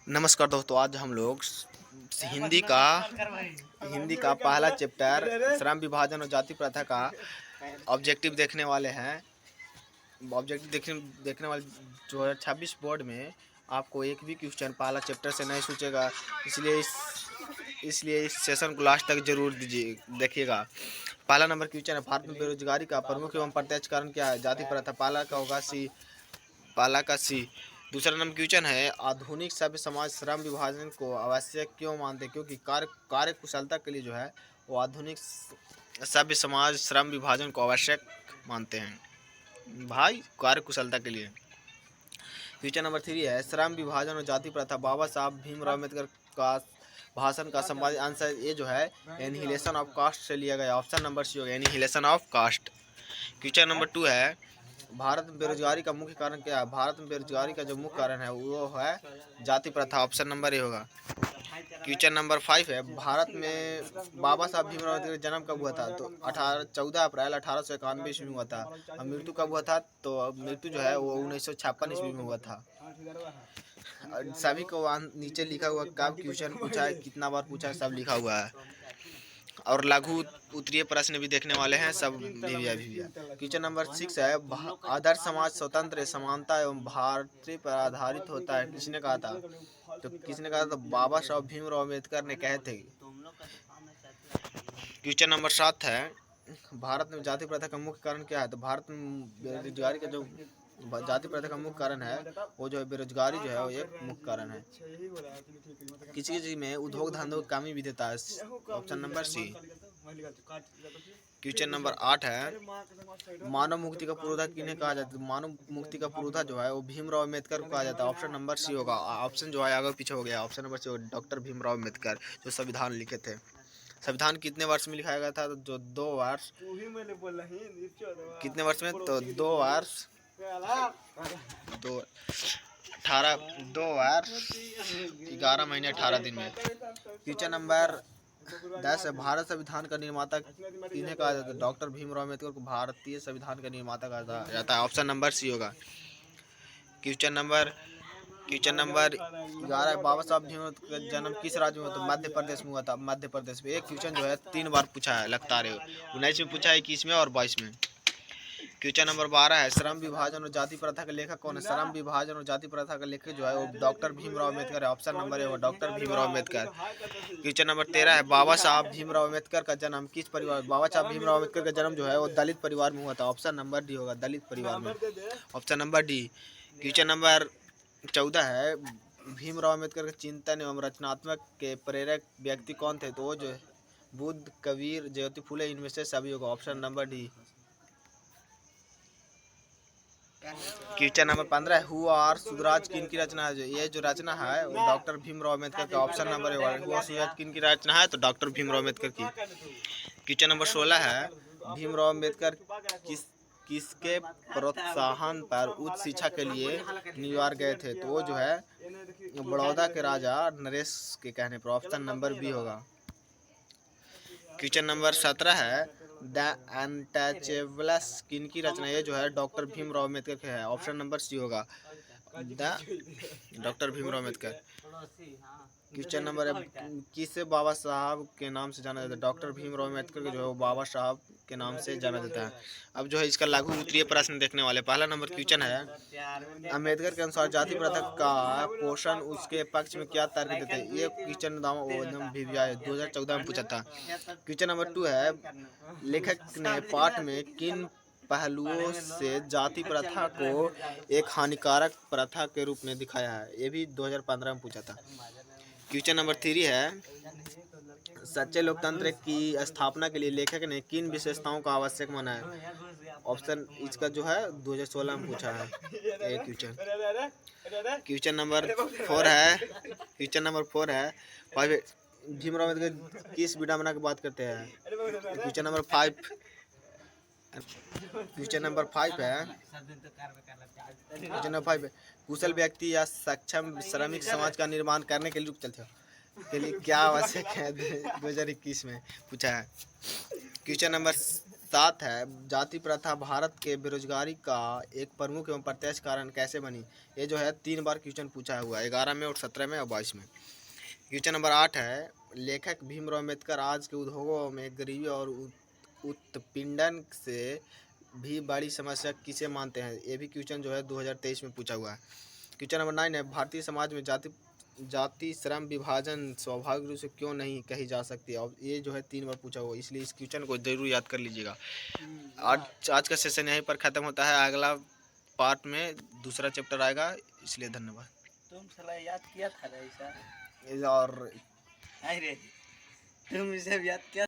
नमस्कार दोस्तों, आज हम लोग हिंदी का पहला चैप्टर श्रम विभाजन और जाति प्रथा का ऑब्जेक्टिव देखने वाले हैं। ऑब्जेक्टिव देखने वाले 2026 बोर्ड में आपको एक भी क्वेश्चन पहला चैप्टर से नहीं सूझेगा, इसलिए इस सेशन को लास्ट तक जरूर देखिएगा। पहला नंबर क्वेश्चन है, भारत में बेरोजगारी का प्रमुख एवं प्रत्यक्ष कारण क्या है? जाति प्रथा। पहला का होगा सी, पहला का सी। दूसरा नंबर क्वेश्चन है, आधुनिक सभ्य समाज श्रम विभाजन को आवश्यक क्यों मानते हैं? क्योंकि कार्य कुशलता के लिए जो है वो आधुनिक सभ्य समाज श्रम विभाजन को आवश्यक मानते हैं भाई, कार्य कुशलता के लिए। क्वेश्चन नंबर 3 है, श्रम विभाजन और जाति प्रथा बाबा साहब भीमराव अम्बेडकर का भाषण का संवादित आंसर ये जो है एनिहिलेशन ऑफ कास्ट से लिया गया। ऑप्शन नंबर सी होगा, annihilation of caste. Question number 2 है, भारत में बेरोजगारी का मुख्य कारण क्या है? भारत में बेरोजगारी का जो मुख्य कारण है वो है जाति प्रथा। ऑप्शन नंबर ए होगा। क्वेश्चन नंबर 5 है, भारत में बाबा साहब भीमराव अम्बेडकर का जन्म कब हुआ था? तो 14 अप्रैल 1891 ईस्वी में हुआ था। और मृत्यु कब हुआ था? तो मृत्यु जो है वो 1956 ईस्वी में हुआ था। सभी को नीचे लिखा हुआ कब क्वेश्चन पूछा है, कितना बार पूछा है, सब लिखा हुआ है। और लघु उत्तरीय प्रश्न भी देखने वाले हैं सब भी। क्वेश्चन नंबर 6 है, आदर्श समाज स्वतंत्र समानता एवं भारतीय पर आधारित होता है, किसने कहा था? तो किसने कहा था? तो बाबा साहब भीमराव अम्बेडकर ने कहे थे। क्वेश्चन नंबर 7 है, भारत में जाति प्रथा का मुख्य कारण क्या है? तो भारत में बेरोजगारी का जो जाति प्रथा का मुख्य कारण है वो जो है बेरोजगारी जो है वो एक मुख्य कारण है। किसी किसी में उद्योग धंधों की कमी भी देता है। Option number C. Question number 8 है, मानव मुक्ति का पुरोधा किन्हें कहा जाता है? मानव मुक्ति का पुरोधा जो है वो भीमराव अम्बेडकर को कहा जाता है। ऑप्शन नंबर सी होगा। ऑप्शन जो है आगे पीछे हो गया। ऑप्शन नंबर सी होगा, डॉक्टर भीमराव अम्बेडकर जो संविधान लिखे थे। संविधान कितने वर्ष में लिखाया गया था? तो जो 2 वर्ष। कितने वर्ष में? तो 2 वर्ष, 2 वर्ष 11 महीने 18 दिन में। क्वेश्चन नंबर 10 है, भारत संविधान का निर्माता किन्हें कहा जाता है? डॉक्टर भीमराव अम्बेडकर को भारतीय संविधान का निर्माता कहा जाता है। ऑप्शन नंबर सी होगा। क्वेश्चन नंबर 11, बाबा साहब भीमराव का जन्म किस राज्य में? तो मध्य प्रदेश में हुआ था। मध्य प्रदेश में। एक क्वेश्चन जो है 3 बार पूछा है लगातार, 19 में पूछा है, 21 में और 22 में। क्वेश्चन नंबर 12 है, श्रम विभाजन और जाति प्रथा का लेखक कौन है? श्रम विभाजन और जाति प्रथा का लेखक जो है वो डॉक्टर भीमराव अम्बेडकर है। ऑप्शन नंबर है वो doctor Bhimrao Ambedkar. Question number 13 है, बाबा साहब भीमराव अम्बेडकर का जन्म किस परिवार? बाबा साहब भीमराव अम्बेडकर का जन्म जो है वो दलित परिवार में हुआ था। ऑप्शन नंबर डी होगा, दलित परिवार में। Option number D. Question number 14 है, भीमराव अम्बेडकर के चिंतन एवं रचनात्मक के प्रेरक व्यक्ति कौन थे? तो वो जो बुद्ध, कबीर, ज्योति फुले, इनमें से सभी होगा। Option number D. Question number 15 है, हु आर सुधराज किन की रचना है? ये जो रचना है वो डॉक्टर भीमराव अम्बेडकर का। ऑप्शन नंबर है हु आर सुधराज किन की रचना है? तो डॉक्टर भीमराव अम्बेडकर की। क्वेश्चन नंबर 16 है, भीमराव अम्बेडकर किसके प्रोत्साहन पर उच्च शिक्षा के लिए न्यूयॉर्क गए थे? तो वो जो है बड़ौदा के राजा नरेश के कहने पर। ऑप्शन नंबर बी होगा। क्वेश्चन नंबर 17 है, द अनटचेबल्स किन की रचना? ये जो है डॉक्टर भीमराव अम्बेडकर के है। ऑप्शन नंबर सी होगा, doctor Bhimrao Ambedkar. Question number किसे बाबा साहब के नाम से जाना जाता है? डॉक्टर भीमराव अम्बेडकर के जो है वो बाबा साहब के नाम से जाना जाता है। अब जो है इसका लघु उत्तरीय प्रश्न देखने वाले। पहला नंबर क्वेश्चन है, अम्बेडकर के अनुसार जाति प्रथा का पोषण उसके पक्ष में क्या तर्क देते हैं? ये क्वेश्चन 2014 में पूछा था। क्वेश्चन नंबर 2 है, लेखक ने पाठ में किन पहलुओं से जाति प्रथा को एक हानिकारक प्रथा के रूप में दिखाया है? ये भी 2015 में पूछा था। क्वेश्चन नंबर 3 है, सच्चे लोकतंत्र की स्थापना के लिए लेखक ने किन विशेषताओं का आवश्यक माना है? ऑप्शन इसका जो है 2016 में पूछा है एक क्वेश्चन। क्वेश्चन नंबर 4 है, भीमराव अम्बेडकर किस विडंबना की बात करते हैं? क्वेश्चन नंबर 5 है, कुशल व्यक्ति या सक्षम श्रमिक समाज का निर्माण करने के लिए क्या आवश्यक है? 2021 में पूछा है। क्वेश्चन नंबर 7 है, जाति प्रथा भारत के बेरोजगारी का एक प्रमुख एवं प्रत्यक्ष कारण कैसे बनी। ये जो है 3 बार क्वेश्चन पूछा हुआ है, 11 में और 17 में और 22 में। क्वेश्चन नंबर 8 है, लेखक भीमराव अम्बेडकर आज के उद्योगों में गरीबी और उत्पीड़न से भी बड़ी समस्या किसे मानते हैं। ये भी क्वेश्चन जो है 2023 में पूछा हुआ है। क्वेश्चन नंबर 9 है, भारतीय समाज में जाति श्रम विभाजन स्वाभाविक रूप से क्यों नहीं कही जा सकती। और ये जो है 3 बार पूछा हुआ, इसलिए इस क्वेश्चन को जरूर याद कर लीजिएगा। आज का सेशन यहीं पर ख़त्म होता है, अगला पार्ट में दूसरा चैप्टर आएगा, इसलिए धन्यवाद। तुम साला याद किया था ना ऐसा और रे, तुम इसे याद किया